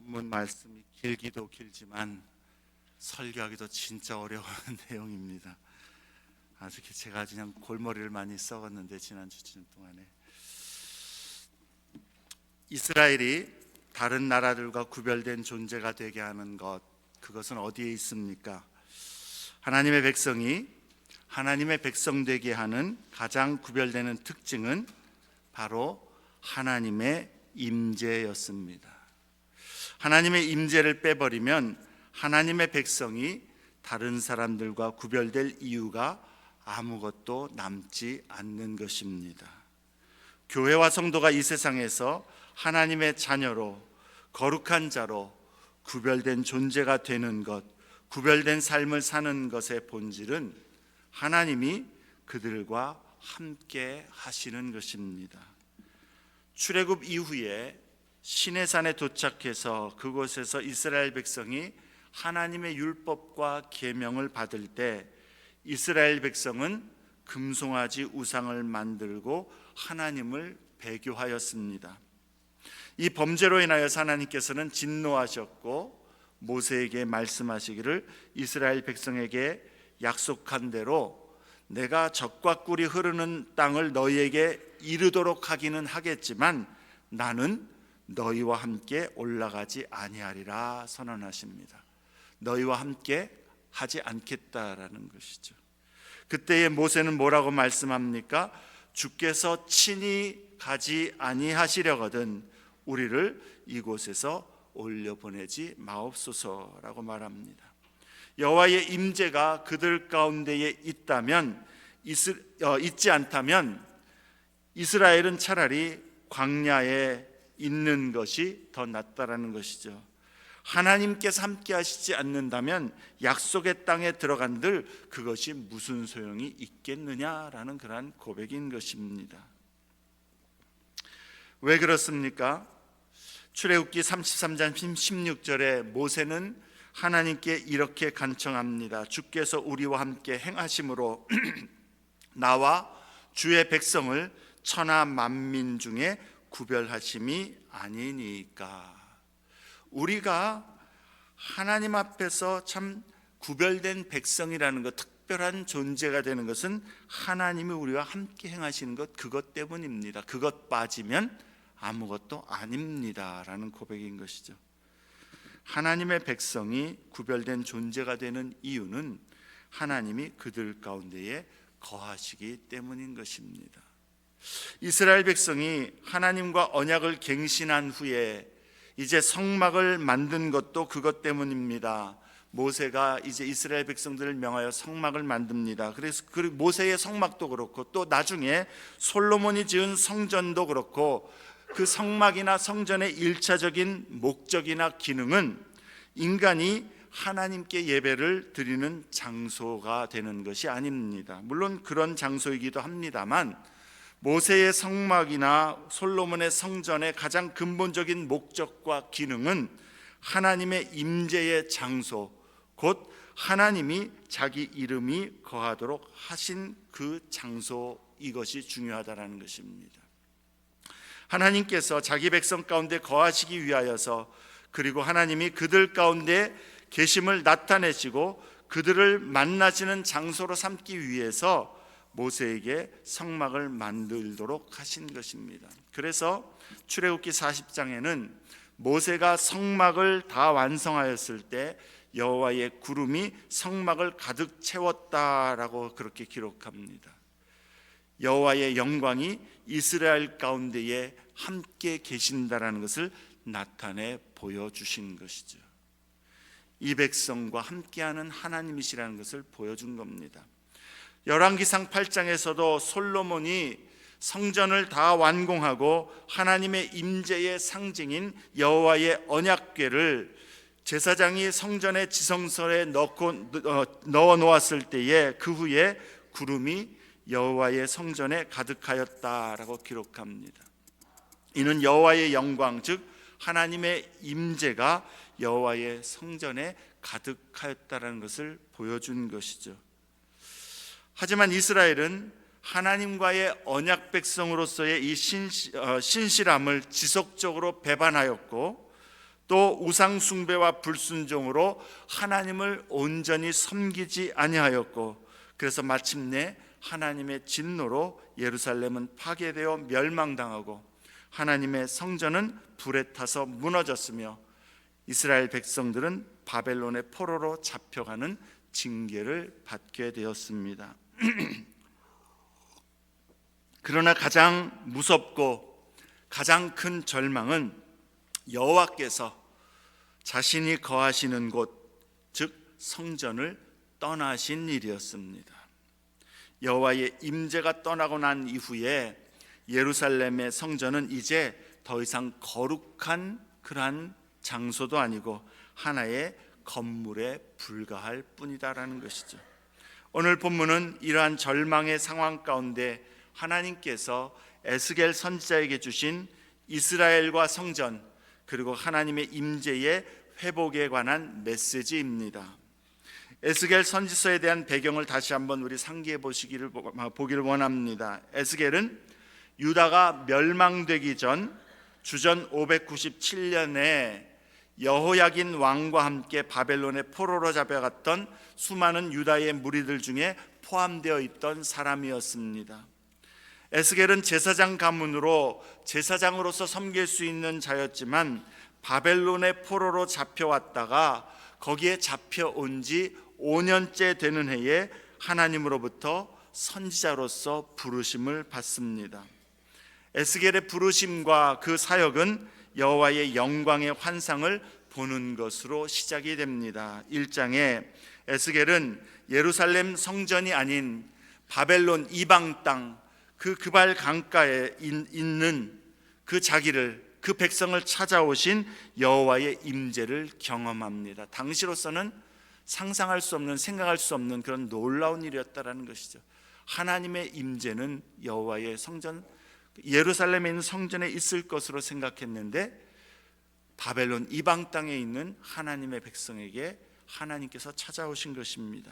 본문 말씀이 길기도 길지만 설교하기도 진짜 어려운 내용입니다. 특히 제가 그냥 골머리를 많이 썩었는데 지난주 동안에 이스라엘이 다른 나라들과 구별된 존재가 되게 하는 것, 그것은 어디에 있습니까? 하나님의 백성이 하나님의 백성 되게 하는 가장 구별되는 특징은 바로 하나님의 임재였습니다. 하나님의 임재를 빼버리면 하나님의 백성이 다른 사람들과 구별될 이유가 아무것도 남지 않는 것입니다. 교회와 성도가 이 세상에서 하나님의 자녀로, 거룩한 자로 구별된 존재가 되는 것, 구별된 삶을 사는 것의 본질은 하나님이 그들과 함께 하시는 것입니다. 출애굽 이후에 시내산에 도착해서 그곳에서 이스라엘 백성이 하나님의 율법과 계명을 받을 때 이스라엘 백성은 금송아지 우상을 만들고 하나님을 배교하였습니다. 이 범죄로 인하여서 하나님께서는 진노하셨고 모세에게 말씀하시기를 이스라엘 백성에게 약속한 대로 내가 젖과 꿀이 흐르는 땅을 너희에게 이르도록 하기는 하겠지만 나는 너희와 함께 올라가지 아니하리라 선언하십니다. 너희와 함께 하지 않겠다라는 것이죠. 그때의 모세는 뭐라고 말씀합니까? 주께서 친히 가지 아니하시려거든 우리를 이곳에서 올려보내지 마옵소서라고 말합니다. 여호와의 임재가 그들 가운데에 있지 않다면 이스라엘은 차라리 광야에 있는 것이 더 낫다라는 것이죠. 하나님께서 함께 하시지 않는다면 약속의 땅에 들어간들 그것이 무슨 소용이 있겠느냐라는 그러한 고백인 것입니다. 왜 그렇습니까? 출애굽기 33장 16절에 모세는 하나님께 이렇게 간청합니다. 주께서 우리와 함께 행하심으로 나와 주의 백성을 천하 만민 중에 구별하심이 아니니까. 우리가 하나님 앞에서 참 구별된 백성이라는 것, 특별한 존재가 되는 것은 하나님이 우리와 함께 행하시는 것, 그것 때문입니다. 그것 빠지면 아무것도 아닙니다 라는 고백인 것이죠. 하나님의 백성이 구별된 존재가 되는 이유는 하나님이 그들 가운데에 거하시기 때문인 것입니다. 이스라엘 백성이 하나님과 언약을 갱신한 후에 이제 성막을 만든 것도 그것 때문입니다. 모세가 이제 이스라엘 백성들을 명하여 성막을 만듭니다. 그래서 그 모세의 성막도 그렇고 또 나중에 솔로몬이 지은 성전도 그렇고 그 성막이나 성전의 1차적인 목적이나 기능은 인간이 하나님께 예배를 드리는 장소가 되는 것이 아닙니다. 물론 그런 장소이기도 합니다만 모세의 성막이나 솔로몬의 성전의 가장 근본적인 목적과 기능은 하나님의 임재의 장소, 곧 하나님이 자기 이름이 거하도록 하신 그 장소, 이것이 중요하다는 것입니다. 하나님께서 자기 백성 가운데 거하시기 위하여서, 그리고 하나님이 그들 가운데 계심을 나타내시고 그들을 만나시는 장소로 삼기 위해서 모세에게 성막을 만들도록 하신 것입니다. 그래서 출애굽기 40장에는 모세가 성막을 다 완성하였을 때 여호와의 구름이 성막을 가득 채웠다라고 그렇게 기록합니다. 여호와의 영광이 이스라엘 가운데에 함께 계신다라는 것을 나타내 보여주신 것이죠. 이 백성과 함께하는 하나님이시라는 것을 보여준 겁니다. 열왕기상 8장에서도 솔로몬이 성전을 다 완공하고 하나님의 임재의 상징인 여호와의 언약궤를 제사장이 성전의 지성소에 넣어 놓았을 때에 그 후에 구름이 여호와의 성전에 가득하였다라고 기록합니다. 이는 여호와의 영광, 즉 하나님의 임재가 여호와의 성전에 가득하였다라는 것을 보여준 것이죠. 하지만 이스라엘은 하나님과의 언약 백성으로서의 이 신실함을 지속적으로 배반하였고 또 우상 숭배와 불순종으로 하나님을 온전히 섬기지 아니하였고, 그래서 마침내 하나님의 진노로 예루살렘은 파괴되어 멸망당하고 하나님의 성전은 불에 타서 무너졌으며 이스라엘 백성들은 바벨론의 포로로 잡혀가는 징계를 받게 되었습니다. 그러나 가장 무섭고 가장 큰 절망은 여호와께서 자신이 거하시는 곳, 즉 성전을 떠나신 일이었습니다. 여호와의 임재가 떠나고 난 이후에 예루살렘의 성전은 이제 더 이상 거룩한 그러한 장소도 아니고 하나의 건물에 불과할 뿐이다라는 것이죠. 오늘 본문은 이러한 절망의 상황 가운데 하나님께서 에스겔 선지자에게 주신 이스라엘과 성전, 그리고 하나님의 임재의 회복에 관한 메시지입니다. 에스겔 선지서에 대한 배경을 다시 한번 우리 상기해 보기를 원합니다. 에스겔은 유다가 멸망되기 전 주전 597년에 여호야긴 왕과 함께 바벨론의 포로로 잡혀갔던 수많은 유다의 무리들 중에 포함되어 있던 사람이었습니다. 에스겔은 제사장 가문으로 제사장으로서 섬길 수 있는 자였지만 바벨론의 포로로 잡혀왔다가 거기에 잡혀온 지 5년째 되는 해에 하나님으로부터 선지자로서 부르심을 받습니다. 에스겔의 부르심과 그 사역은 여호와의 영광의 환상을 보는 것으로 시작이 됩니다. 1장에 에스겔은 예루살렘 성전이 아닌 바벨론 이방 땅, 그 그발 강가에 있는 그 자기를, 그 백성을 찾아오신 여호와의 임재를 경험합니다. 당시로서는 상상할 수 없는, 생각할 수 없는 그런 놀라운 일이었다라는 것이죠. 하나님의 임재는 여호와의 성전, 예루살렘에 있는 성전에 있을 것으로 생각했는데 바벨론 이방 땅에 있는 하나님의 백성에게 하나님께서 찾아오신 것입니다.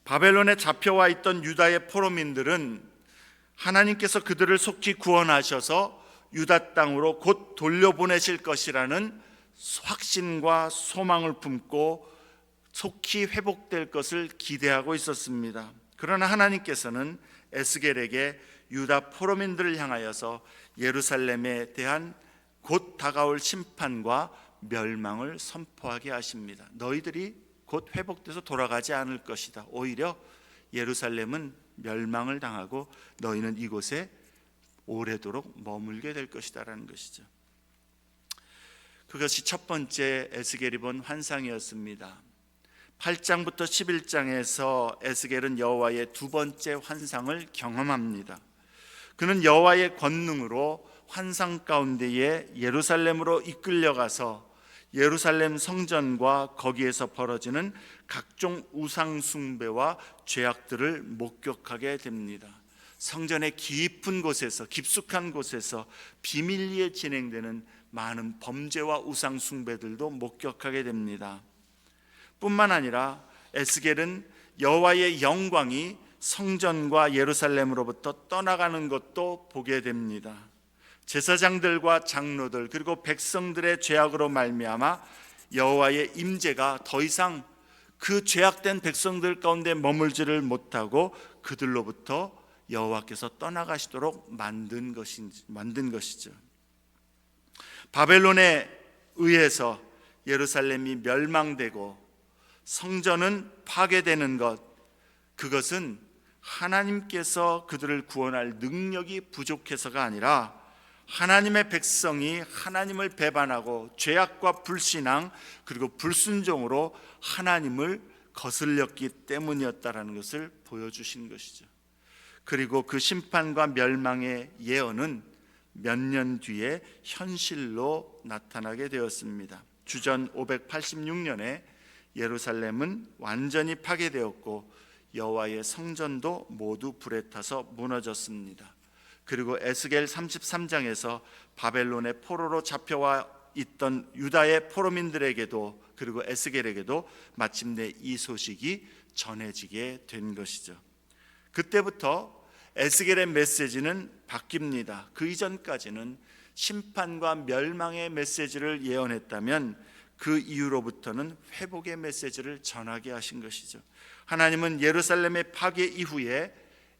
바벨론에 잡혀와 있던 유다의 포로민들은 하나님께서 그들을 속히 구원하셔서 유다 땅으로 곧 돌려보내실 것이라는 확신과 소망을 품고 속히 회복될 것을 기대하고 있었습니다. 그러나 하나님께서는 에스겔에게 유다 포로민들을 향하여서 예루살렘에 대한 곧 다가올 심판과 멸망을 선포하게 하십니다. 너희들이 곧 회복돼서 돌아가지 않을 것이다. 오히려 예루살렘은 멸망을 당하고 너희는 이곳에 오래도록 머물게 될 것이다라는 것이죠. 그것이 첫 번째 에스겔이 본 환상이었습니다. 8장부터 11장에서 에스겔은 여호와의 두 번째 환상을 경험합니다. 그는 여호와의 권능으로 환상 가운데에 예루살렘으로 이끌려가서 예루살렘 성전과 거기에서 벌어지는 각종 우상 숭배와 죄악들을 목격하게 됩니다. 성전의 깊은 곳에서, 깊숙한 곳에서 비밀리에 진행되는 많은 범죄와 우상 숭배들도 목격하게 됩니다. 뿐만 아니라 에스겔은 여호와의 영광이 성전과 예루살렘으로부터 떠나가는 것도 보게 됩니다. 제사장들과 장로들 그리고 백성들의 죄악으로 말미암아 여호와의 임재가 더 이상 그 죄악된 백성들 가운데 머물지를 못하고 그들로부터 여호와께서 떠나가시도록 만든 것이죠. 바벨론에 의해서 예루살렘이 멸망되고 성전은 파괴되는 것, 그것은 하나님께서 그들을 구원할 능력이 부족해서가 아니라 하나님의 백성이 하나님을 배반하고 죄악과 불신앙 그리고 불순종으로 하나님을 거슬렸기 때문이었다라는 것을 보여주신 것이죠. 그리고 그 심판과 멸망의 예언은 몇 년 뒤에 현실로 나타나게 되었습니다. 주전 586년에 예루살렘은 완전히 파괴되었고 여호와의 성전도 모두 불에 타서 무너졌습니다. 그리고 에스겔 33장에서 바벨론의 포로로 잡혀와 있던 유다의 포로민들에게도 그리고 에스겔에게도 마침내 이 소식이 전해지게 된 것이죠. 그때부터 에스겔의 메시지는 바뀝니다. 그 이전까지는 심판과 멸망의 메시지를 예언했다면 그 이후로부터는 회복의 메시지를 전하게 하신 것이죠. 하나님은 예루살렘의 파괴 이후에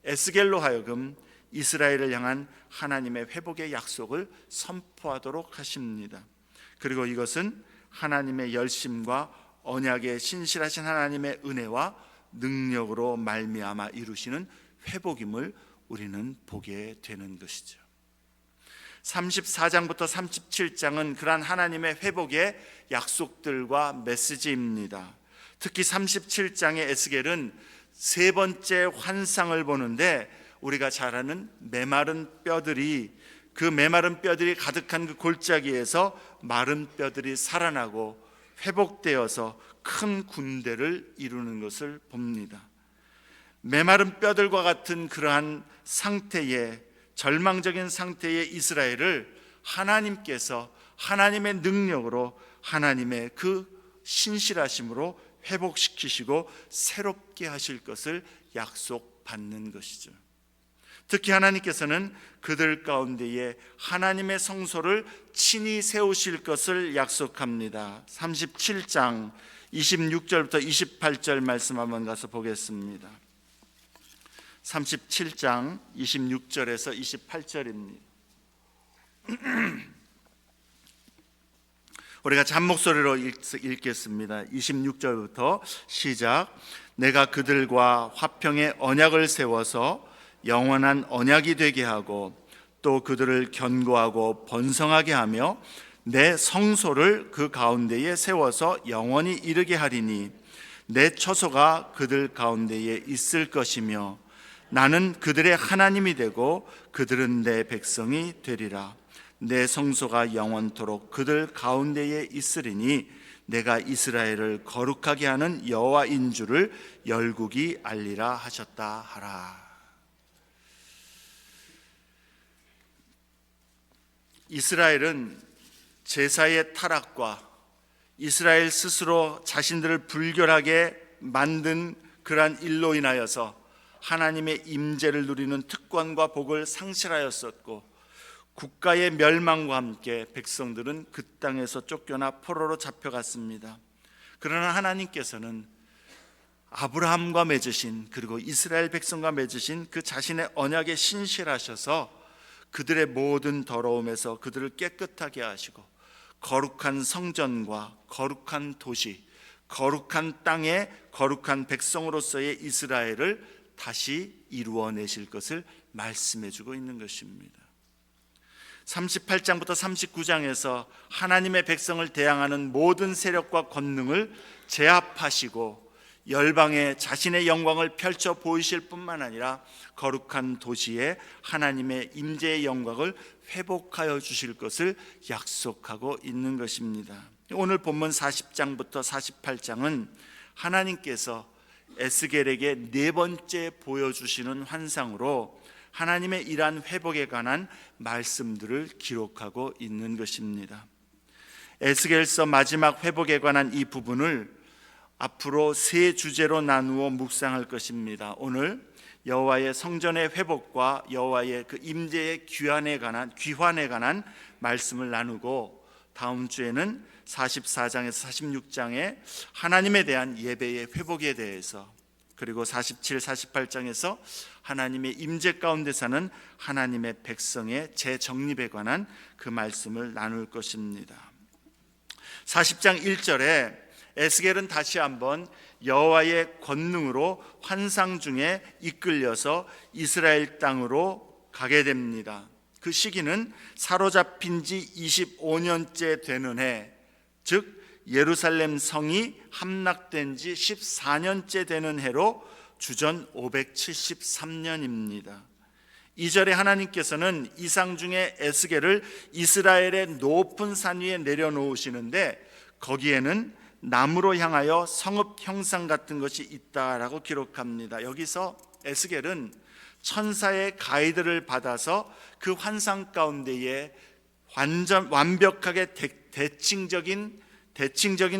에스겔로 하여금 이스라엘을 향한 하나님의 회복의 약속을 선포하도록 하십니다. 그리고 이것은 하나님의 열심과 언약에 신실하신 하나님의 은혜와 능력으로 말미암아 이루시는 회복임을 우리는 보게 되는 것이죠. 34장부터 37장은 그러한 하나님의 회복의 약속들과 메시지입니다. 특히 37장의 에스겔은 세 번째 환상을 보는데 우리가 잘 아는 메마른 뼈들이 가득한 그 골짜기에서 마른 뼈들이 살아나고 회복되어서 큰 군대를 이루는 것을 봅니다. 메마른 뼈들과 같은 그러한 상태의 절망적인 상태의 이스라엘을 하나님께서 하나님의 능력으로 하나님의 그 신실하심으로 회복시키시고 새롭게 하실 것을 약속받는 것이죠. 특히 하나님께서는 그들 가운데에 하나님의 성소를 친히 세우실 것을 약속합니다. 37장 26절부터 28절 말씀 한번 가서 보겠습니다. 37장 26절에서 28절입니다. 우리가 잔목소리로 읽겠습니다. 26절부터 시작. 내가 그들과 화평의 언약을 세워서 영원한 언약이 되게 하고 또 그들을 견고하고 번성하게 하며 내 성소를 그 가운데에 세워서 영원히 이르게 하리니 내 처소가 그들 가운데에 있을 것이며 나는 그들의 하나님이 되고 그들은 내 백성이 되리라. 내 성소가 영원토록 그들 가운데에 있으리니 내가 이스라엘을 거룩하게 하는 여호와인 줄을 열국이 알리라 하셨다 하라. 이스라엘은 제사의 타락과 이스라엘 스스로 자신들을 불결하게 만든 그러한 일로 인하여서 하나님의 임재를 누리는 특권과 복을 상실하였었고 국가의 멸망과 함께 백성들은 그 땅에서 쫓겨나 포로로 잡혀갔습니다. 그러나 하나님께서는 아브라함과 맺으신 그리고 이스라엘 백성과 맺으신 그 자신의 언약에 신실하셔서 그들의 모든 더러움에서 그들을 깨끗하게 하시고 거룩한 성전과 거룩한 도시, 거룩한 땅의 거룩한 백성으로서의 이스라엘을 다시 이루어내실 것을 말씀해주고 있는 것입니다. 38장부터 39장에서 하나님의 백성을 대항하는 모든 세력과 권능을 제압하시고 열방에 자신의 영광을 펼쳐 보이실 뿐만 아니라 거룩한 도시에 하나님의 임재의 영광을 회복하여 주실 것을 약속하고 있는 것입니다. 오늘 본문 40장부터 48장은 하나님께서 에스겔에게 네 번째 보여주시는 환상으로 하나님의 이러한 회복에 관한 말씀들을 기록하고 있는 것입니다. 에스겔서 마지막 회복에 관한 이 부분을 앞으로 세 주제로 나누어 묵상할 것입니다. 오늘 여호와의 성전의 회복과 여호와의 그 임재의 귀환에 관한 말씀을 나누고 다음 주에는 44장에서 46장에 하나님에 대한 예배의 회복에 대해서 그리고 47, 48장에서 하나님의 임재 가운데 사는 하나님의 백성의 재정립에 관한 그 말씀을 나눌 것입니다. 40장 1절에 에스겔은 다시 한번 여호와의 권능으로 환상 중에 이끌려서 이스라엘 땅으로 가게 됩니다. 그 시기는 사로잡힌 지 25년째 되는 해, 즉 예루살렘 성이 함락된 지 14년째 되는 해로 주전 573년입니다. 2절에 하나님께서는 이상 중에 에스겔을 이스라엘의 높은 산 위에 내려놓으시는데 거기에는 나무로 향하여 성읍 형상 같은 것이 있다라고 기록합니다. 여기서 에스겔은 천사의 가이드를 받아서 그 환상 가운데에 완벽하게 대칭적인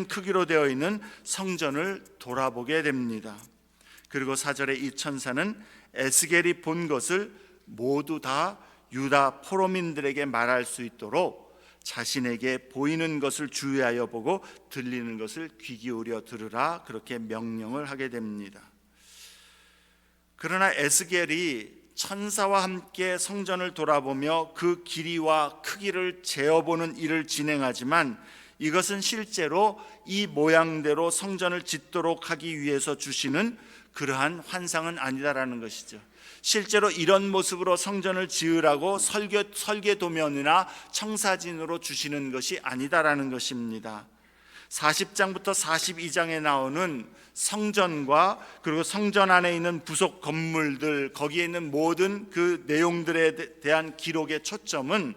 크기로 되어 있는 성전을 돌아보게 됩니다. 그리고 4절에 이 천사는 에스겔이 본 것을 모두 다 유다 포로민들에게 말할 수 있도록 자신에게 보이는 것을 주의하여 보고 들리는 것을 귀 기울여 들으라, 그렇게 명령을 하게 됩니다. 그러나 에스겔이 천사와 함께 성전을 돌아보며 그 길이와 크기를 재어보는 일을 진행하지만 이것은 실제로 이 모양대로 성전을 짓도록 하기 위해서 주시는 그러한 환상은 아니다라는 것이죠. 실제로 이런 모습으로 성전을 지으라고 설계 도면이나 청사진으로 주시는 것이 아니다라는 것입니다. 40장부터 42장에 나오는 성전과 그리고 성전 안에 있는 부속 건물들, 거기에 있는 모든 그 내용들에 대한 기록의 초점은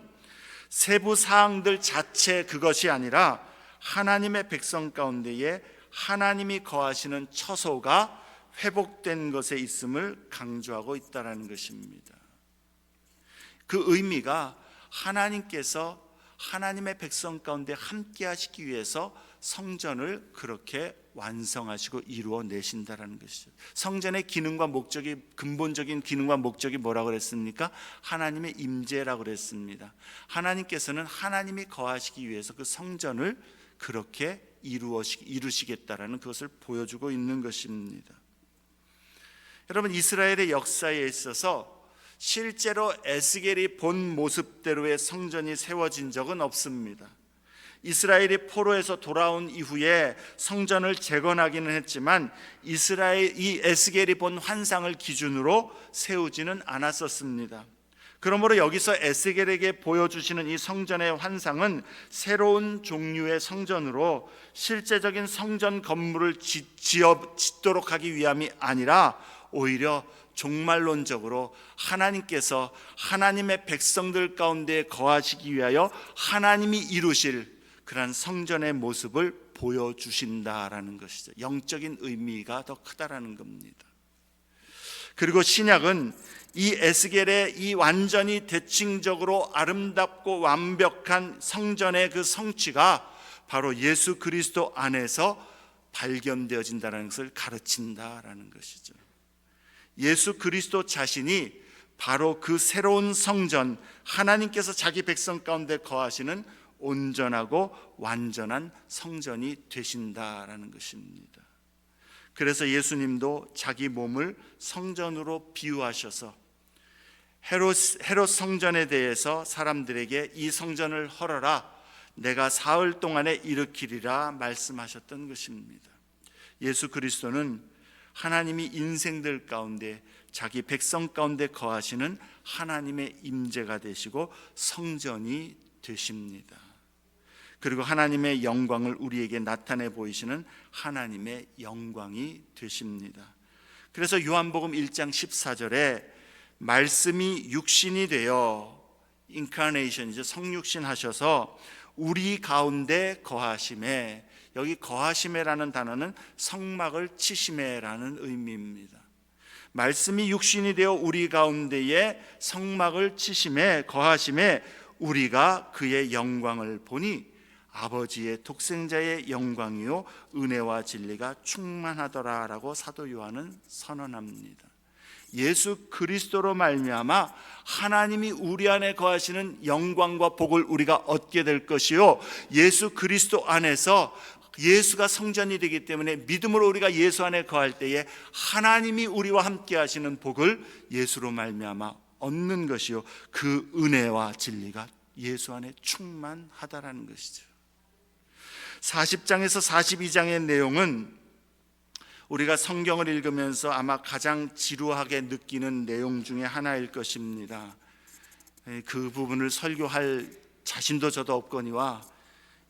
세부 사항들 자체 그것이 아니라 하나님의 백성 가운데에 하나님이 거하시는 처소가 회복된 것에 있음을 강조하고 있다는 것입니다. 그 의미가 하나님께서 하나님의 백성 가운데 함께 하시기 위해서 성전을 그렇게 완성하시고 이루어내신다는 것이죠. 성전의 기능과 목적이, 근본적인 기능과 목적이 뭐라고 그랬습니까? 하나님의 임재라고 그랬습니다. 하나님께서는 하나님이 거하시기 위해서 그 성전을 그렇게 이루시겠다라는 그것을 보여주고 있는 것입니다. 여러분, 이스라엘의 역사에 있어서 실제로 에스겔이 본 모습대로의 성전이 세워진 적은 없습니다. 이스라엘이 포로에서 돌아온 이후에 성전을 재건하기는 했지만 이 에스겔이 본 환상을 기준으로 세우지는 않았었습니다. 그러므로 여기서 에스겔에게 보여주시는 이 성전의 환상은 새로운 종류의 성전으로 실제적인 성전 건물을 짓도록 하기 위함이 아니라 오히려 종말론적으로 하나님께서 하나님의 백성들 가운데 거하시기 위하여 하나님이 이루실 그러한 성전의 모습을 보여주신다라는 것이죠. 영적인 의미가 더 크다라는 겁니다. 그리고 신약은 이 에스겔의 이 완전히 대칭적으로 아름답고 완벽한 성전의 그 성취가 바로 예수 그리스도 안에서 발견되어진다는 것을 가르친다라는 것이죠. 예수 그리스도 자신이 바로 그 새로운 성전, 하나님께서 자기 백성 가운데 거하시는 온전하고 완전한 성전이 되신다라는 것입니다. 그래서 예수님도 자기 몸을 성전으로 비유하셔서 헤롯 성전에 대해서 사람들에게 이 성전을 헐어라, 내가 사흘 동안에 일으키리라 말씀하셨던 것입니다. 예수 그리스도는 하나님이 인생들 가운데 자기 백성 가운데 거하시는 하나님의 임재가 되시고 성전이 되십니다. 그리고 하나님의 영광을 우리에게 나타내 보이시는 하나님의 영광이 되십니다. 그래서 요한복음 1장 14절에 말씀이 육신이 되어, 인카네이션이죠, 성육신 하셔서 우리 가운데 거하심에, 여기 거하심에라는 단어는 성막을 치심에라는 의미입니다. 말씀이 육신이 되어 우리 가운데에 성막을 치심에, 거하심에 우리가 그의 영광을 보니 아버지의 독생자의 영광이요 은혜와 진리가 충만하더라라고 사도 요한은 선언합니다. 예수 그리스도로 말미암아 하나님이 우리 안에 거하시는 영광과 복을 우리가 얻게 될 것이요, 예수 그리스도 안에서 예수가 성전이 되기 때문에 믿음으로 우리가 예수 안에 거할 때에 하나님이 우리와 함께 하시는 복을 예수로 말미암아 얻는 것이요, 그 은혜와 진리가 예수 안에 충만하다라는 것이죠. 40장에서 42장의 내용은 우리가 성경을 읽으면서 아마 가장 지루하게 느끼는 내용 중에 하나일 것입니다. 그 부분을 설교할 자신도 저도 없거니와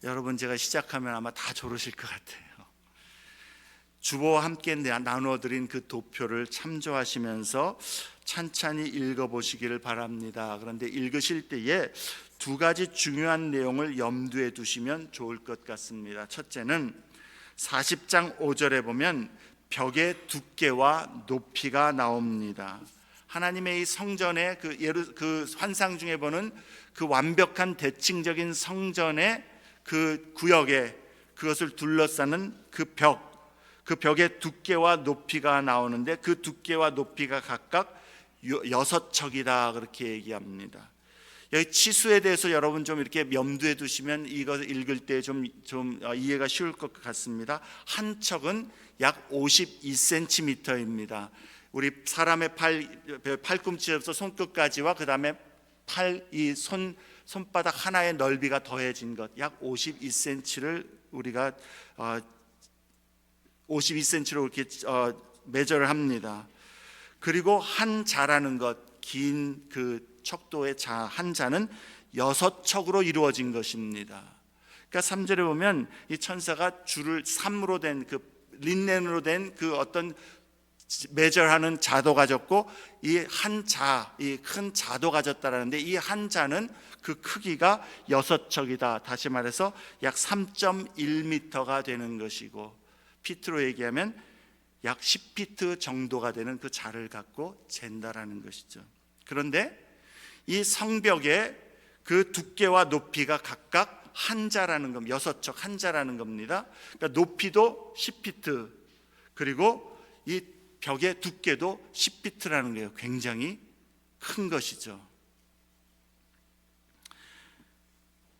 여러분, 제가 시작하면 아마 다 졸으실 것 같아요. 주보와 함께 나누어드린 그 도표를 참조하시면서 찬찬히 읽어보시기를 바랍니다. 그런데 읽으실 때에 두 가지 중요한 내용을 염두에 두시면 좋을 것 같습니다. 첫째는 40장 5절에 보면 벽의 두께와 높이가 나옵니다. 하나님의 이 성전의 그 환상 중에 보는 그 완벽한 대칭적인 성전의 그 구역에 그것을 둘러싸는 그 벽의 두께와 높이가 나오는데 그 두께와 높이가 각각 6척이다 그렇게 얘기합니다. 여기 치수에 대해서 여러분 좀 이렇게 염두에 두시면 이거 읽을 때 좀 이해가 쉬울 것 같습니다. 한 척은 약 52cm입니다. 우리 사람의 팔꿈치에서 손끝까지와 그 다음에 이 손바닥 하나의 넓이가 더해진 것, 약 52cm를 우리가 52cm로 이렇게 매절을 합니다. 그리고 한 자라는 것, 긴 그 척도의 한 자는 6척으로 이루어진 것입니다. 그러니까 3절에 보면 이 천사가 줄을 삼으로 된 그 린넨으로 된 그 어떤 매절하는 자도 가졌고 이 한 자, 이 큰 자도 가졌다라는데 이 한 자는 그 크기가 6척이다. 다시 말해서 약 3.1m가 되는 것이고 피트로 얘기하면 약 10피트 정도가 되는 그 자를 갖고 잰다라는 것이죠. 그런데 이 성벽의 그 두께와 높이가 각각 한 자라는 겁니다. 6척 한 자라는 겁니다. 그러니까 높이도 10피트 그리고 이 벽의 두께도 10피트라는 거예요. 굉장히 큰 것이죠.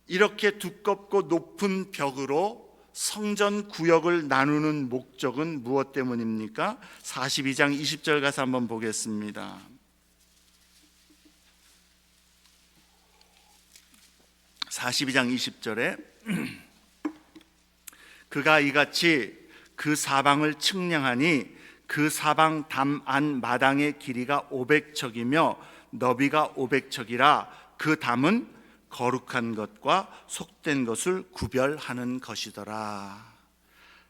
이렇게 두껍고 높은 벽으로 성전 구역을 나누는 목적은 무엇 때문입니까? 42장 20절 가서 한번 보겠습니다. 42장 20절에 그가 이같이 그 사방을 측량하니 그 사방 담 안 마당의 길이가 500척이며 너비가 500척이라 그 담은 거룩한 것과 속된 것을 구별하는 것이더라.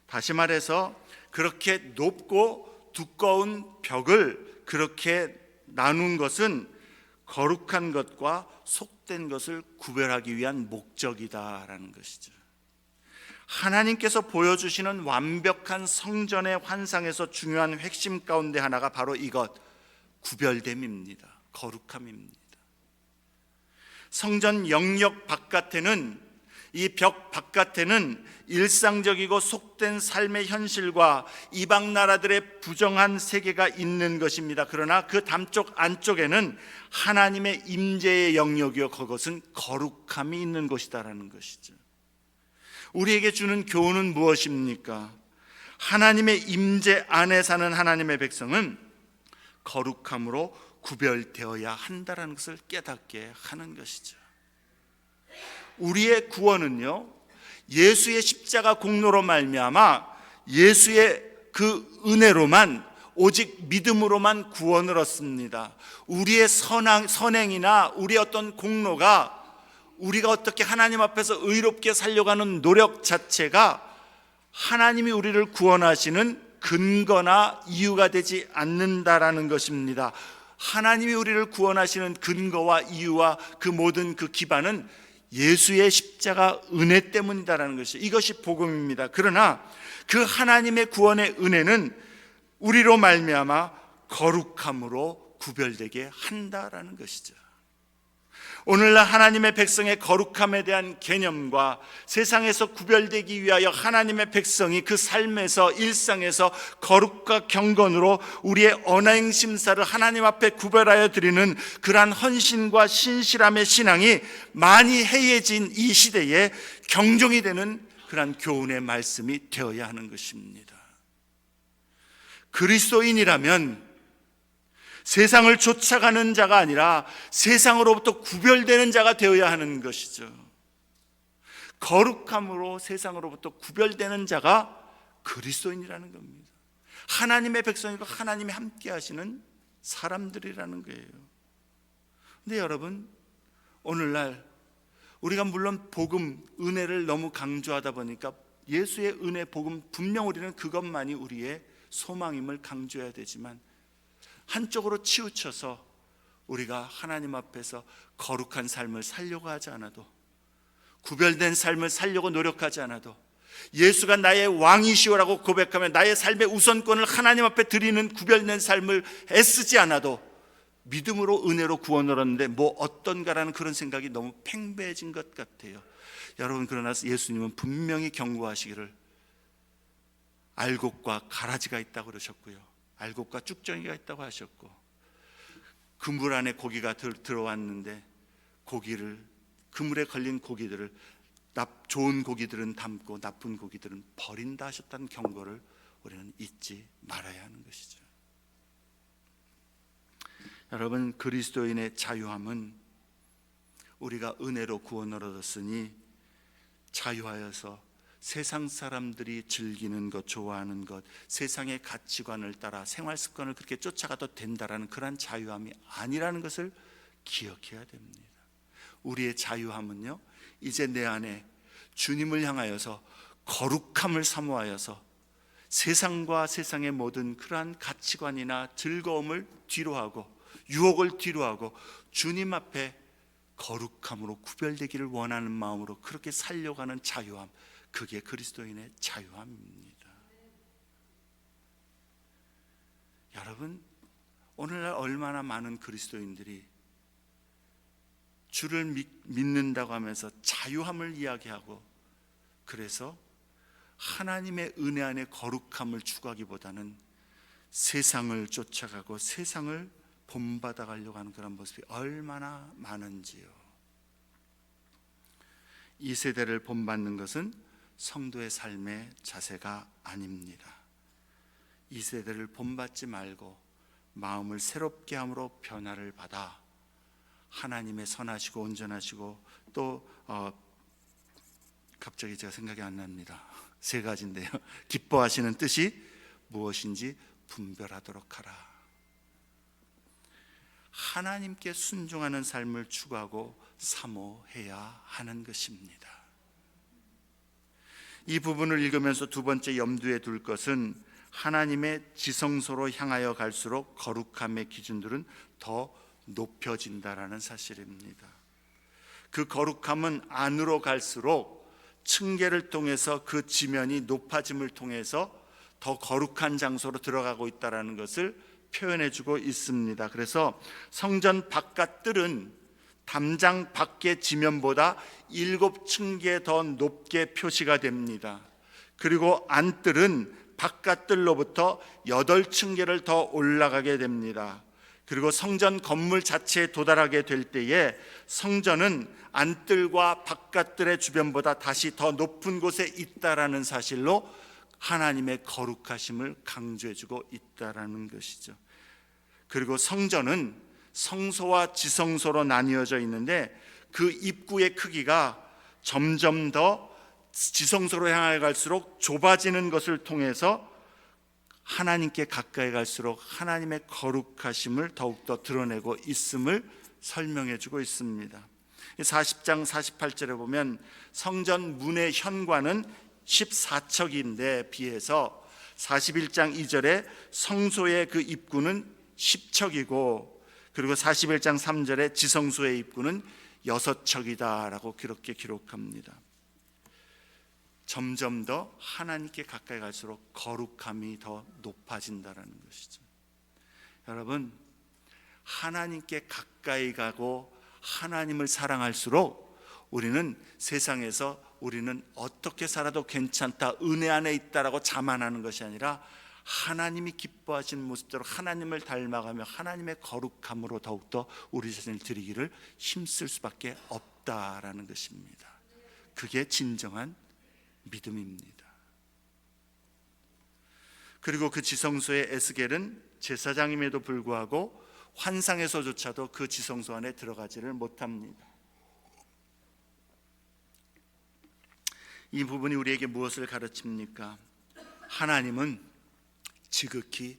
다시 말해서 그렇게 높고 두꺼운 벽을 그렇게 나눈 것은 거룩한 것과 속된 것을 구별하기 위한 목적이다라는 것이죠. 하나님께서 보여주시는 완벽한 성전의 환상에서 중요한 핵심 가운데 하나가 바로 이것, 구별됨입니다. 거룩함입니다. 성전 영역 바깥에는, 이 벽 바깥에는 일상적이고 속된 삶의 현실과 이방 나라들의 부정한 세계가 있는 것입니다. 그러나 그 담쪽 안쪽에는 하나님의 임재의 영역이요 그것은 거룩함이 있는 곳이다라는 것이죠. 우리에게 주는 교훈은 무엇입니까? 하나님의 임재 안에 사는 하나님의 백성은 거룩함으로 구별되어야 한다는 것을 깨닫게 하는 것이죠. 우리의 구원은요, 예수의 십자가 공로로 말미암아 예수의 그 은혜로만, 오직 믿음으로만 구원을 얻습니다. 우리의 선행이나 우리의 어떤 공로가, 우리가 어떻게 하나님 앞에서 의롭게 살려고 하는 노력 자체가 하나님이 우리를 구원하시는 근거나 이유가 되지 않는다라는 것입니다. 하나님이 우리를 구원하시는 근거와 이유와 그 모든 그 기반은 예수의 십자가 은혜 때문이다라는 것이, 이것이 복음입니다. 그러나 그 하나님의 구원의 은혜는 우리로 말미암아 거룩함으로 구별되게 한다라는 것이죠. 오늘날 하나님의 백성의 거룩함에 대한 개념과 세상에서 구별되기 위하여 하나님의 백성이 그 삶에서, 일상에서 거룩과 경건으로 우리의 언행 심사를 하나님 앞에 구별하여 드리는 그러한 헌신과 신실함의 신앙이 많이 해해진 이 시대에 경종이 되는 그러한 교훈의 말씀이 되어야 하는 것입니다. 그리스도인이라면 세상을 쫓아가는 자가 아니라 세상으로부터 구별되는 자가 되어야 하는 것이죠. 거룩함으로 세상으로부터 구별되는 자가 그리스도인이라는 겁니다. 하나님의 백성이고 하나님이 함께 하시는 사람들이라는 거예요. 근데 여러분, 오늘날 우리가 물론 복음, 은혜를 너무 강조하다 보니까 예수의 은혜, 복음, 분명 우리는 그것만이 우리의 소망임을 강조해야 되지만 한쪽으로 치우쳐서 우리가 하나님 앞에서 거룩한 삶을 살려고 하지 않아도, 구별된 삶을 살려고 노력하지 않아도, 예수가 나의 왕이시오라고 고백하며 나의 삶의 우선권을 하나님 앞에 드리는 구별된 삶을 애쓰지 않아도 믿음으로 은혜로 구원을 얻는데 뭐 어떤가라는 그런 생각이 너무 팽배해진 것 같아요. 여러분, 그러나 예수님은 분명히 경고하시기를 알곡과 가라지가 있다고 그러셨고요, 알곡과 쭉정이가 있다고 하셨고, 그물 안에 고기가 들어왔는데 고기를, 그물에 걸린 고기들을, 좋은 고기들은 담고 나쁜 고기들은 버린다 하셨다는 경고를 우리는 잊지 말아야 하는 것이죠. 여러분, 그리스도인의 자유함은 우리가 은혜로 구원을 얻었으니 자유하여서 세상 사람들이 즐기는 것, 좋아하는 것, 세상의 가치관을 따라 생활 습관을 그렇게 쫓아가도 된다라는 그러한 자유함이 아니라는 것을 기억해야 됩니다. 우리의 자유함은요, 이제 내 안에 주님을 향하여서 거룩함을 사모하여서 세상과 세상의 모든 그러한 가치관이나 즐거움을 뒤로하고 유혹을 뒤로하고 주님 앞에 거룩함으로 구별되기를 원하는 마음으로 그렇게 살려가는 자유함, 그게 그리스도인의 자유함입니다. 여러분, 오늘날 얼마나 많은 그리스도인들이 주를 믿는다고 하면서 자유함을 이야기하고, 그래서 하나님의 은혜 안에 거룩함을 추구하기보다는 세상을 쫓아가고 세상을 본받아 가려고 하는 그런 모습이 얼마나 많은지요. 이 세대를 본받는 것은 성도의 삶의 자세가 아닙니다. 이 세대를 본받지 말고 마음을 새롭게 함으로 변화를 받아 하나님의 선하시고 온전하시고 또 갑자기 제가 생각이 안 납니다. 세 가지인데요. 기뻐하시는 뜻이 무엇인지 분별하도록 하라. 하나님께 순종하는 삶을 추구하고 사모해야 하는 것입니다. 이 부분을 읽으면서 두 번째 염두에 둘 것은 하나님의 지성소로 향하여 갈수록 거룩함의 기준들은 더 높여진다라는 사실입니다. 그 거룩함은 안으로 갈수록 층계를 통해서 그 지면이 높아짐을 통해서 더 거룩한 장소로 들어가고 있다는 것을 표현해주고 있습니다. 그래서 성전 바깥뜰은 담장 밖의 지면보다 7층계 더 높게 표시가 됩니다. 그리고 안뜰은 바깥뜰로부터 8층계를 더 올라가게 됩니다. 그리고 성전 건물 자체에 도달하게 될 때에 성전은 안뜰과 바깥뜰의 주변보다 다시 더 높은 곳에 있다라는 사실로 하나님의 거룩하심을 강조해주고 있다라는 것이죠. 그리고 성전은 성소와 지성소로 나뉘어져 있는데 그 입구의 크기가 점점 더 지성소로 향해 갈수록 좁아지는 것을 통해서 하나님께 가까이 갈수록 하나님의 거룩하심을 더욱더 드러내고 있음을 설명해 주고 있습니다. 40장 48절에 보면 성전 문의 현관은 14척인데 비해서 41장 2절에 성소의 그 입구는 10척이고 그리고 41장 3절에 지성소의 입구는 6척이다라고 그렇게 기록합니다. 점점 더 하나님께 가까이 갈수록 거룩함이 더 높아진다는 것이죠. 여러분, 하나님께 가까이 가고 하나님을 사랑할수록 우리는 세상에서 우리는 어떻게 살아도 괜찮다, 은혜 안에 있다라고 자만하는 것이 아니라 하나님이 기뻐하시는 모습대로 하나님을 닮아가며 하나님의 거룩함으로 더욱더 우리 자신을 드리기를 힘쓸 수밖에 없다라는 것입니다. 그게 진정한 믿음입니다. 그리고 그 지성소의 에스겔은 제사장임에도 불구하고 환상에서조차도 그 지성소 안에 들어가지를 못합니다. 이 부분이 우리에게 무엇을 가르칩니까? 하나님은 지극히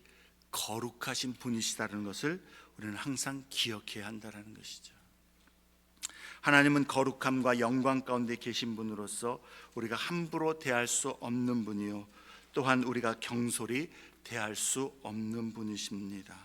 거룩하신 분이시다는 것을 우리는 항상 기억해야 한다는 것이죠. 하나님은 거룩함과 영광 가운데 계신 분으로서 우리가 함부로 대할 수 없는 분이요, 또한 우리가 경솔히 대할 수 없는 분이십니다.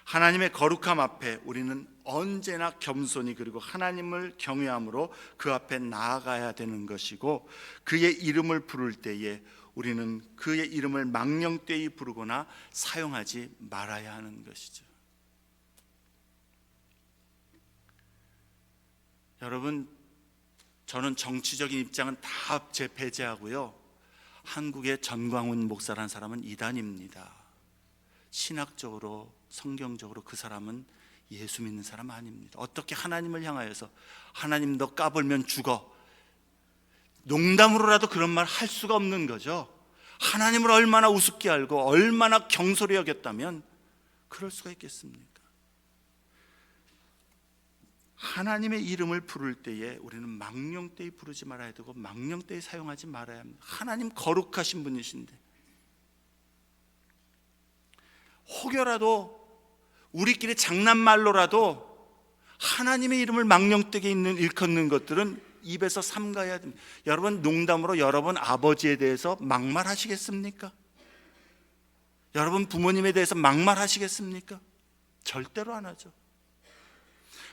하나님의 거룩함 앞에 우리는 언제나 겸손히 그리고 하나님을 경외함으로 그 앞에 나아가야 되는 것이고, 그의 이름을 부를 때에 우리는 그의 이름을 망령되이 부르거나 사용하지 말아야 하는 것이죠. 여러분, 저는 정치적인 입장은 다 배제하고요, 한국의 전광훈 목사라는 사람은 이단입니다. 신학적으로 성경적으로 그 사람은 예수 믿는 사람 아닙니다. 어떻게 하나님을 향하여서 하나님 너 까불면 죽어, 농담으로라도 그런 말 할 수가 없는 거죠. 하나님을 얼마나 우습게 알고 얼마나 경솔히 여겼다면 그럴 수가 있겠습니까? 하나님의 이름을 부를 때에 우리는 망령되이 부르지 말아야 되고 망령되이 사용하지 말아야 합니다. 하나님 거룩하신 분이신데 혹여라도 우리끼리 장난말로라도 하나님의 이름을 망령되게 일컫는 것들은 입에서 삼가야 됩니다. 여러분, 농담으로 여러분 아버지에 대해서 막말하시겠습니까? 여러분 부모님에 대해서 막말하시겠습니까? 절대로 안 하죠.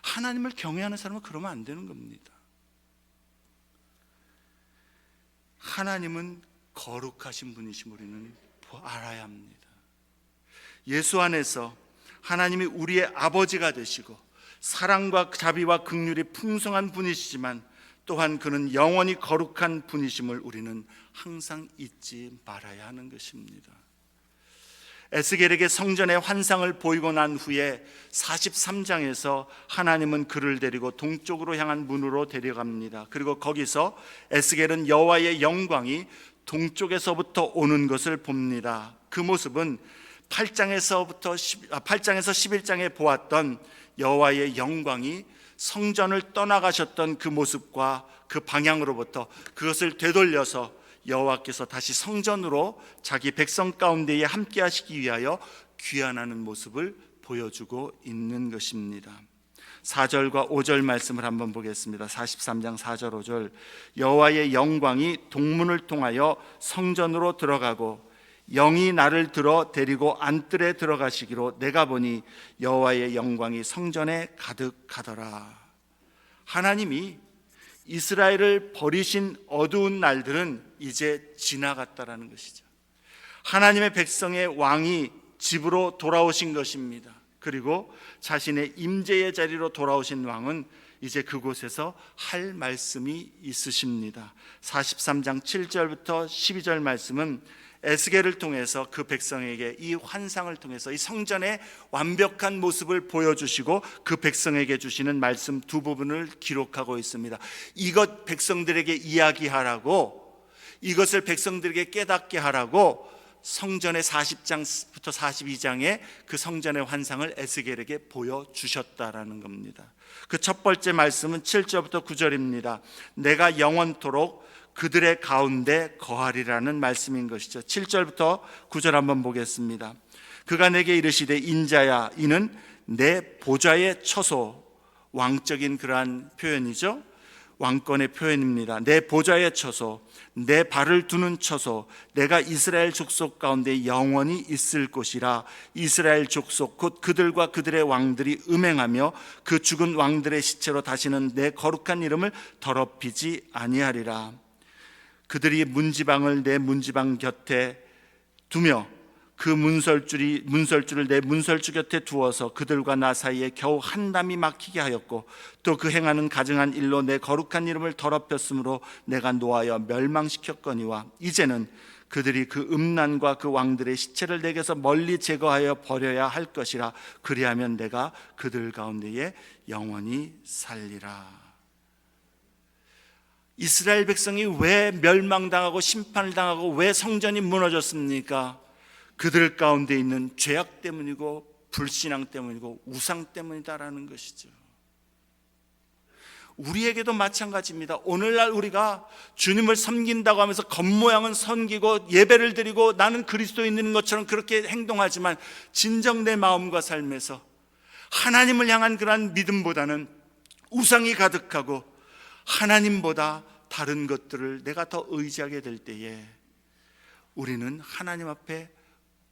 하나님을 경외하는 사람은 그러면 안 되는 겁니다. 하나님은 거룩하신 분이심 우리는 알아야 합니다. 예수 안에서 하나님이 우리의 아버지가 되시고 사랑과 자비와 긍휼이 풍성한 분이시지만 또한 그는 영원히 거룩한 분이심을 우리는 항상 잊지 말아야 하는 것입니다. 에스겔에게 성전의 환상을 보이고 난 후에 43장에서 하나님은 그를 데리고 동쪽으로 향한 문으로 데려갑니다. 그리고 거기서 에스겔은 여호와의 영광이 동쪽에서부터 오는 것을 봅니다. 그 모습은 8장에서 11장에 보았던 여호와의 영광이 성전을 떠나가셨던 그 모습과 그 방향으로부터 그것을 되돌려서 여호와께서 다시 성전으로 자기 백성 가운데에 함께 하시기 위하여 귀환하는 모습을 보여주고 있는 것입니다. 4절과 5절 말씀을 한번 보겠습니다. 43장 4절 5절. 여호와의 영광이 동문을 통하여 성전으로 들어가고 영이 나를 들어 데리고 안뜰에 들어가시기로 내가 보니 여호와의 영광이 성전에 가득하더라. 하나님이 이스라엘을 버리신 어두운 날들은 이제 지나갔다라는 것이죠. 하나님의 백성의 왕이 집으로 돌아오신 것입니다. 그리고 자신의 임재의 자리로 돌아오신 왕은 이제 그곳에서 할 말씀이 있으십니다. 43장 7절부터 12절 말씀은 에스겔을 통해서 그 백성에게 이 환상을 통해서 이 성전의 완벽한 모습을 보여주시고 그 백성에게 주시는 말씀 두 부분을 기록하고 있습니다. 이것 백성들에게 이야기하라고, 이것을 백성들에게 깨닫게 하라고 성전의 40장부터 42장의 그 성전의 환상을 에스겔에게 보여주셨다라는 겁니다. 그 첫 번째 말씀은 7절부터 9절입니다. 내가 영원토록 그들의 가운데 거하리라는 말씀인 것이죠. 7절부터 9절 한번 보겠습니다. 그가 내게 이르시되 인자야, 이는 내 보좌의 처소, 왕적인 그러한 표현이죠. 왕권의 표현입니다. 내 보좌의 처소, 내 발을 두는 처소, 내가 이스라엘 족속 가운데 영원히 있을 곳이라. 이스라엘 족속 곧 그들과 그들의 왕들이 음행하며 그 죽은 왕들의 시체로 다시는 내 거룩한 이름을 더럽히지 아니하리라. 그들이 문지방을 내 문지방 곁에 두며 그 문설주를 내 문설주 곁에 두어서 그들과 나 사이에 겨우 한 담이 막히게 하였고 또 그 행하는 가증한 일로 내 거룩한 이름을 더럽혔으므로 내가 노하여 멸망시켰거니와 이제는 그들이 그 음란과 그 왕들의 시체를 내게서 멀리 제거하여 버려야 할 것이라. 그리하면 내가 그들 가운데에 영원히 살리라. 이스라엘 백성이 왜 멸망당하고 심판을 당하고 왜 성전이 무너졌습니까? 그들 가운데 있는 죄악 때문이고 불신앙 때문이고 우상 때문이다라는 것이죠. 우리에게도 마찬가지입니다. 오늘날 우리가 주님을 섬긴다고 하면서 겉모양은 섬기고 예배를 드리고 나는 그리스도인인 것처럼 그렇게 행동하지만 진정 내 마음과 삶에서 하나님을 향한 그러한 믿음보다는 우상이 가득하고 하나님보다 다른 것들을 내가 더 의지하게 될 때에 우리는 하나님 앞에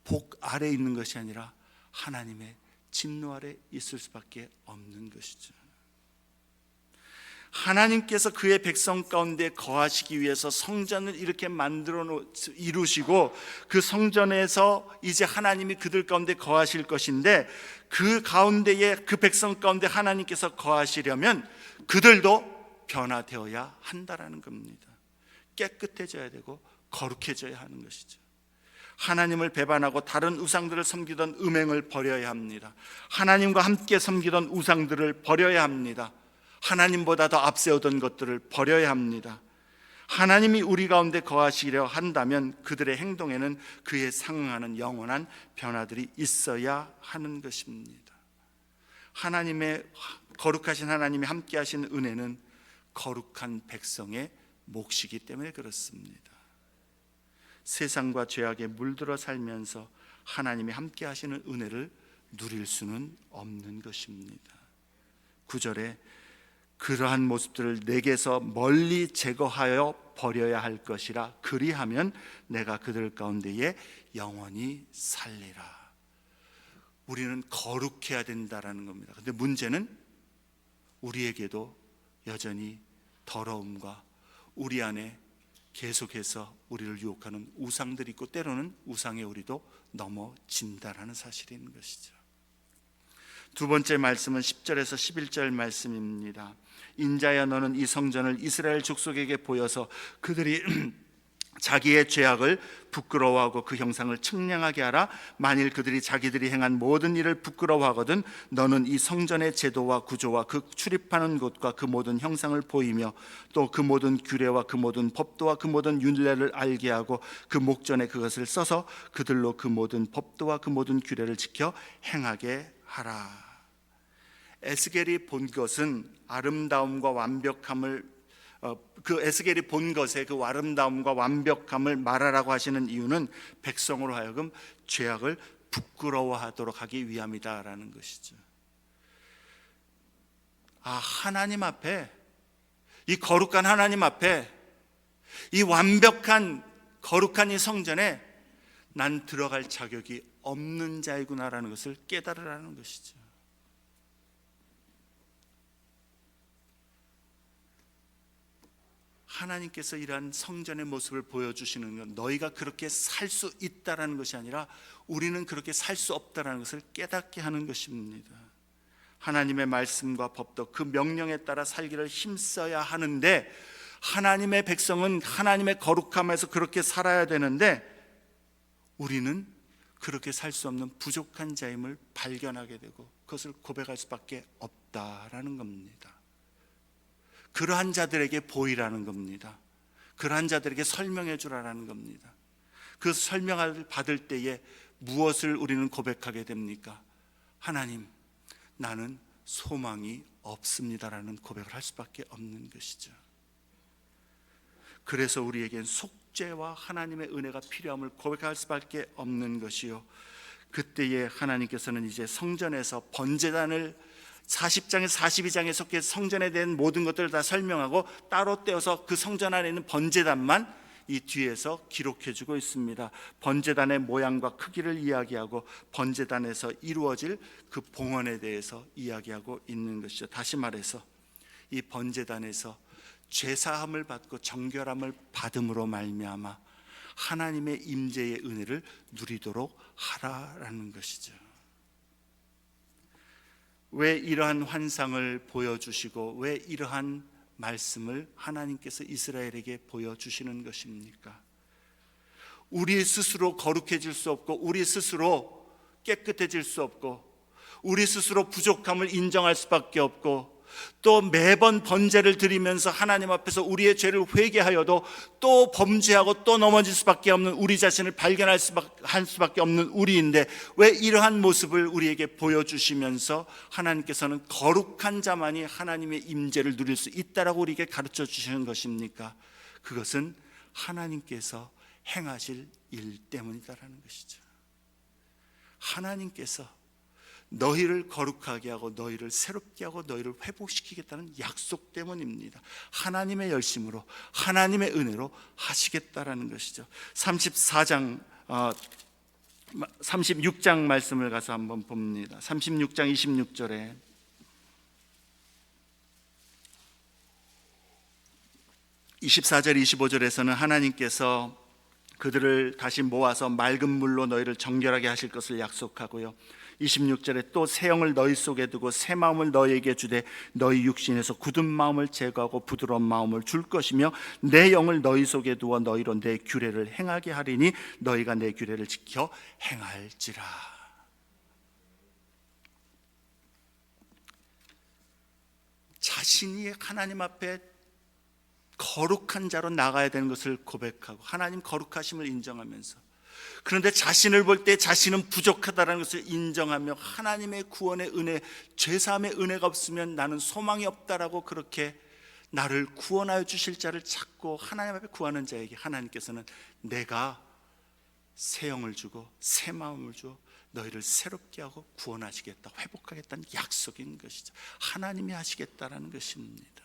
복 아래 있는 것이 아니라 하나님의 진노 아래 있을 수밖에 없는 것이죠. 하나님께서 그의 백성 가운데 거하시기 위해서 성전을 이렇게 이루시고 그 성전에서 이제 하나님이 그들 가운데 거하실 것인데 그 가운데에 그 백성 가운데 하나님께서 거하시려면 그들도 변화되어야 한다라는 겁니다. 깨끗해져야 되고 거룩해져야 하는 것이죠. 하나님을 배반하고 다른 우상들을 섬기던 음행을 버려야 합니다. 하나님과 함께 섬기던 우상들을 버려야 합니다. 하나님보다 더 앞세우던 것들을 버려야 합니다. 하나님이 우리 가운데 거하시려 한다면 그들의 행동에는 그에 상응하는 영원한 변화들이 있어야 하는 것입니다. 하나님의 거룩하신 하나님이 함께 하시는 은혜는 거룩한 백성의 몫이기 때문에 그렇습니다. 세상과 죄악에 물들어 살면서 하나님이 함께 하시는 은혜를 누릴 수는 없는 것입니다. 9절에 그러한 모습들을 내게서 멀리 제거하여 버려야 할 것이라 그리하면 내가 그들 가운데에 영원히 살리라. 우리는 거룩해야 된다라는 겁니다. 근데 문제는 우리에게도 여전히 더러움과 우리 안에 계속해서 우리를 유혹하는 우상들이 있고 때로는 우상에 우리도 넘어진다라는 사실이 있는 것이죠. 두 번째 말씀은 10절에서 11절 말씀입니다. 인자야 너는 이 성전을 이스라엘 족속에게 보여서 그들이 자기의 죄악을 부끄러워하고 그 형상을 측량하게 하라. 만일 그들이 자기들이 행한 모든 일을 부끄러워하거든 너는 이 성전의 제도와 구조와 그 출입하는 곳과 그 모든 형상을 보이며 또 그 모든 규례와 그 모든 법도와 그 모든 율례를 알게 하고 그 목전에 그것을 써서 그들로 그 모든 법도와 그 모든 규례를 지켜 행하게 하라. 에스겔이 본 것은 아름다움과 완벽함을 그 에스겔이 본 것의 그 아름다움과 완벽함을 말하라고 하시는 이유는 백성으로 하여금 죄악을 부끄러워하도록 하기 위함이다라는 것이죠. 하나님 앞에, 이 거룩한 하나님 앞에, 이 완벽한 거룩한 이 성전에 난 들어갈 자격이 없는 자이구나라는 것을 깨달으라는 것이죠. 하나님께서 이러한 성전의 모습을 보여주시는 건 너희가 그렇게 살 수 있다라는 것이 아니라 우리는 그렇게 살 수 없다라는 것을 깨닫게 하는 것입니다. 하나님의 말씀과 법도 그 명령에 따라 살기를 힘써야 하는데 하나님의 백성은 하나님의 거룩함에서 그렇게 살아야 되는데 우리는 그렇게 살 수 없는 부족한 자임을 발견하게 되고 그것을 고백할 수밖에 없다라는 겁니다. 그러한 자들에게 보이라는 겁니다. 그러한 자들에게 설명해 주라는 겁니다. 그 설명을 받을 때에 무엇을 우리는 고백하게 됩니까? 하나님, 나는 소망이 없습니다라는 고백을 할 수밖에 없는 것이죠. 그래서 우리에겐 속죄와 하나님의 은혜가 필요함을 고백할 수밖에 없는 것이요, 그때에 하나님께서는 이제 성전에서 번제단을 40장에서 42장에 속해 성전에 대한 모든 것들을 다 설명하고 따로 떼어서 그 성전 안에 있는 번제단만 이 뒤에서 기록해 주고 있습니다. 번제단의 모양과 크기를 이야기하고 번제단에서 이루어질 그 봉헌에 대해서 이야기하고 있는 것이죠. 다시 말해서 이 번제단에서 죄사함을 받고 정결함을 받음으로 말미암아 하나님의 임재의 은혜를 누리도록 하라라는 것이죠. 왜 이러한 환상을 보여주시고 왜 이러한 말씀을 하나님께서 이스라엘에게 보여주시는 것입니까? 우리 스스로 거룩해질 수 없고 우리 스스로 깨끗해질 수 없고 우리 스스로 부족함을 인정할 수밖에 없고 또 매번 번제를 드리면서 하나님 앞에서 우리의 죄를 회개하여도 또 범죄하고 또 넘어질 수밖에 없는 우리 자신을 발견할 수밖에 없는 우리인데 왜 이러한 모습을 우리에게 보여주시면서 하나님께서는 거룩한 자만이 하나님의 임재를 누릴 수 있다라고 우리에게 가르쳐 주시는 것입니까? 그것은 하나님께서 행하실 일 때문이다라는 것이죠. 하나님께서 너희를 거룩하게 하고 너희를 새롭게 하고 너희를 회복시키겠다는 약속 때문입니다. 하나님의 열심으로 하나님의 은혜로 하시겠다라는 것이죠. 36장 말씀을 가서 한번 봅니다. 36장 26절에 (24절) 25절에서는 하나님께서 그들을 다시 모아서 맑은 물로 너희를 정결하게 하실 것을 약속하고요, 26절에 또 새 영을 너희 속에 두고 새 마음을 너희에게 주되 너희 육신에서 굳은 마음을 제거하고 부드러운 마음을 줄 것이며 내 영을 너희 속에 두어 너희로 내 규례를 행하게 하리니 너희가 내 규례를 지켜 행할지라. 자신이 하나님 앞에 거룩한 자로 나가야 되는 것을 고백하고 하나님 거룩하심을 인정하면서, 그런데 자신을 볼 때 자신은 부족하다는 것을 인정하며 하나님의 구원의 은혜, 죄사함의 은혜가 없으면 나는 소망이 없다라고 그렇게 나를 구원하여 주실 자를 찾고 하나님 앞에 구하는 자에게 하나님께서는 내가 새 영을 주고 새 마음을 주어 너희를 새롭게 하고 구원하시겠다, 회복하겠다는 약속인 것이죠. 하나님이 하시겠다라는 것입니다.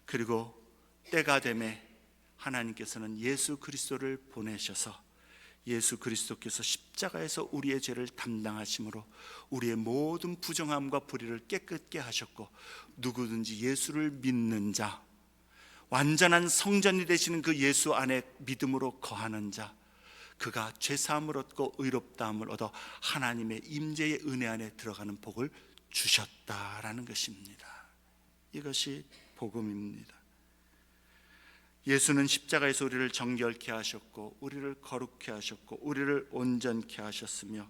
그리고 때가 되매 하나님께서는 예수 그리스도를 보내셔서 예수 그리스도께서 십자가에서 우리의 죄를 담당하심으로 우리의 모든 부정함과 불의를 깨끗게 하셨고, 누구든지 예수를 믿는 자, 완전한 성전이 되시는 그 예수 안에 믿음으로 거하는 자, 그가 죄사함을 얻고 의롭다함을 얻어 하나님의 임재의 은혜 안에 들어가는 복을 주셨다라는 것입니다. 이것이 복음입니다. 예수는 십자가에서 우리를 정결케 하셨고 우리를 거룩케 하셨고 우리를 온전케 하셨으며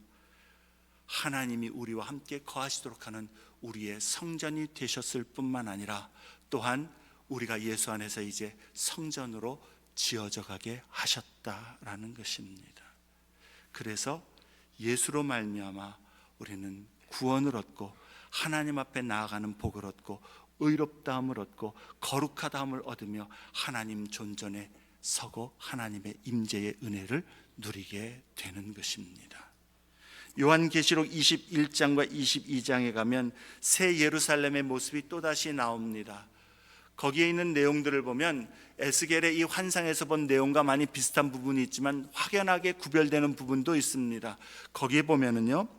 하나님이 우리와 함께 거하시도록 하는 우리의 성전이 되셨을 뿐만 아니라 또한 우리가 예수 안에서 이제 성전으로 지어져 가게 하셨다라는 것입니다. 그래서 예수로 말미암아 우리는 구원을 얻고 하나님 앞에 나아가는 복을 얻고 의롭다함을 얻고 거룩하다함을 얻으며 하나님 존전에 서고 하나님의 임재의 은혜를 누리게 되는 것입니다. 요한계시록 21장과 22장에 가면 새 예루살렘의 모습이 또다시 나옵니다. 거기에 있는 내용들을 보면 에스겔의 이 환상에서 본 내용과 많이 비슷한 부분이 있지만 확연하게 구별되는 부분도 있습니다. 거기에 보면은요,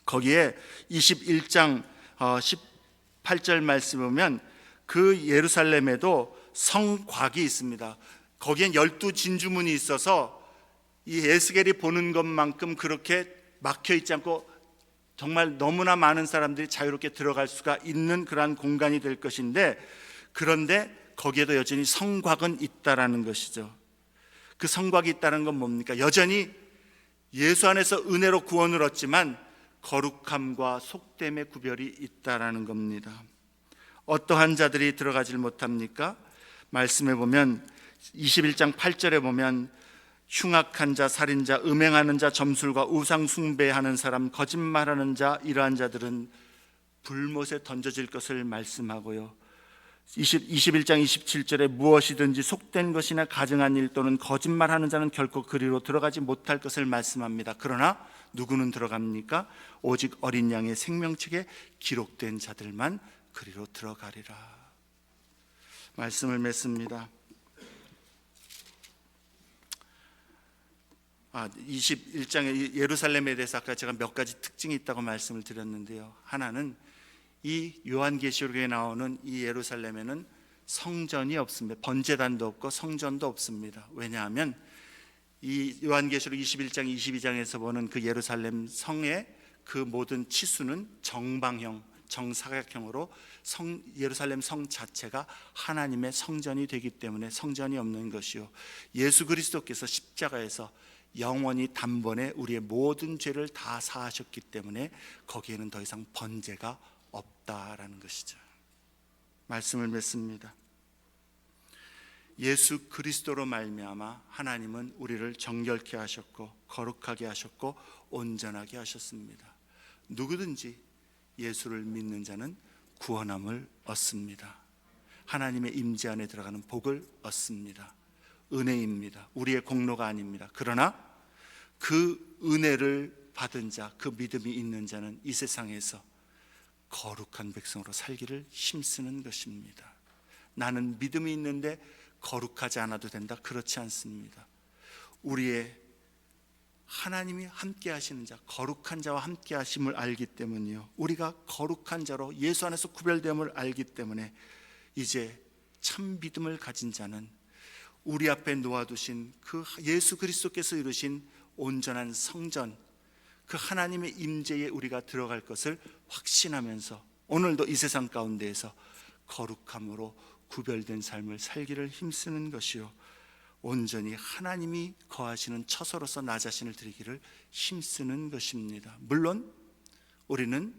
거기에 21장 18절 말씀 보면 그 예루살렘에도 성곽이 있습니다. 거기엔 12진주문이 있어서 이 에스겔이 보는 것만큼 그렇게 막혀 있지 않고 정말 너무나 많은 사람들이 자유롭게 들어갈 수가 있는 그러한 공간이 될 것인데, 그런데 거기에도 여전히 성곽은 있다라는 것이죠. 그 성곽이 있다는 건 뭡니까? 여전히 예수 안에서 은혜로 구원을 얻지만 거룩함과 속됨의 구별이 있다라는 겁니다. 어떠한 자들이 들어가질 못합니까? 말씀에 보면 21장 8절에 보면 흉악한 자, 살인자, 음행하는 자, 점술과 우상 숭배하는 사람, 거짓말하는 자, 이러한 자들은 불못에 던져질 것을 말씀하고요, 21장 27절에 무엇이든지 속된 것이나 가증한 일 또는 거짓말하는 자는 결코 그리로 들어가지 못할 것을 말씀합니다. 그러나 누구는 들어갑니까? 오직 어린 양의 생명책에 기록된 자들만 그리로 들어가리라. 말씀을 맺습니다. 21장의 예루살렘에 대해서 아까 제가 몇 가지 특징이 있다고 말씀을 드렸는데요, 하나는 이 요한계시록에 나오는 이 예루살렘에는 성전이 없습니다. 번제단도 없고 성전도 없습니다. 왜냐하면 이 요한계시록 21장 22장에서 보는 그 예루살렘 성의 그 모든 치수는 정방형, 정사각형으로 예루살렘 성 자체가 하나님의 성전이 되기 때문에 성전이 없는 것이요, 예수 그리스도께서 십자가에서 영원히 단번에 우리의 모든 죄를 다 사하셨기 때문에 거기에는 더 이상 번제가 없다라는 것이죠. 말씀을 맺습니다. 예수 그리스도로 말미암아 하나님은 우리를 정결케 하셨고 거룩하게 하셨고 온전하게 하셨습니다. 누구든지 예수를 믿는 자는 구원함을 얻습니다. 하나님의 임재 안에 들어가는 복을 얻습니다. 은혜입니다. 우리의 공로가 아닙니다. 그러나 그 은혜를 받은 자, 그 믿음이 있는 자는 이 세상에서 거룩한 백성으로 살기를 힘쓰는 것입니다. 나는 믿음이 있는데 거룩하지 않아도 된다, 그렇지 않습니다. 우리의 하나님이 함께 하시는 자, 거룩한 자와 함께 하심을 알기 때문이요, 우리가 거룩한 자로 예수 안에서 구별됨을 알기 때문에 이제 참 믿음을 가진 자는 우리 앞에 놓아두신 그 예수 그리스도께서 이루신 온전한 성전, 그 하나님의 임재에 우리가 들어갈 것을 확신하면서 오늘도 이 세상 가운데에서 거룩함으로 구별된 삶을 살기를 힘쓰는 것이요, 온전히 하나님이 거하시는 처소로서 나 자신을 드리기를 힘쓰는 것입니다. 물론 우리는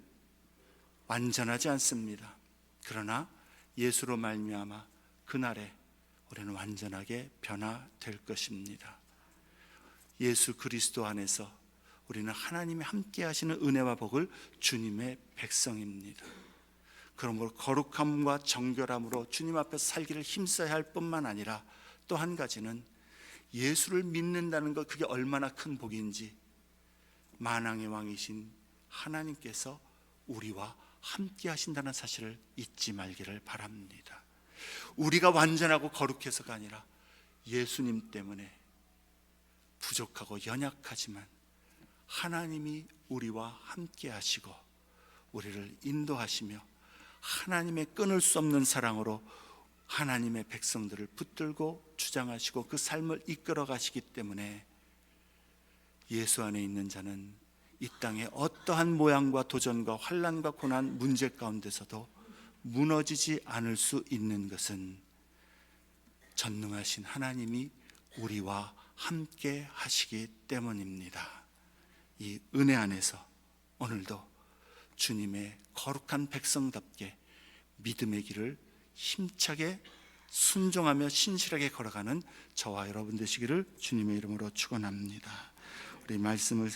완전하지 않습니다. 그러나 예수로 말미암아 그날에 우리는 완전하게 변화될 것입니다. 예수 그리스도 안에서 우리는 하나님이 함께 하시는 은혜와 복을 주님의 백성입니다. 그러므로 거룩함과 정결함으로 주님 앞에서 살기를 힘써야 할 뿐만 아니라 또 한 가지는 예수를 믿는다는 것, 그게 얼마나 큰 복인지 만왕의 왕이신 하나님께서 우리와 함께 하신다는 사실을 잊지 말기를 바랍니다. 우리가 완전하고 거룩해서가 아니라 예수님 때문에 부족하고 연약하지만 하나님이 우리와 함께 하시고 우리를 인도하시며 하나님의 끊을 수 없는 사랑으로 하나님의 백성들을 붙들고 주장하시고 그 삶을 이끌어 가시기 때문에 예수 안에 있는 자는 이 땅의 어떠한 모양과 도전과 환난과 고난, 문제 가운데서도 무너지지 않을 수 있는 것은 전능하신 하나님이 우리와 함께 하시기 때문입니다. 이 은혜 안에서 오늘도 주님의 거룩한 백성답게 믿음의 길을 힘차게 순종하며 신실하게 걸어가는 저와 여러분 되시기를 주님의 이름으로 축원합니다. 우리 말씀을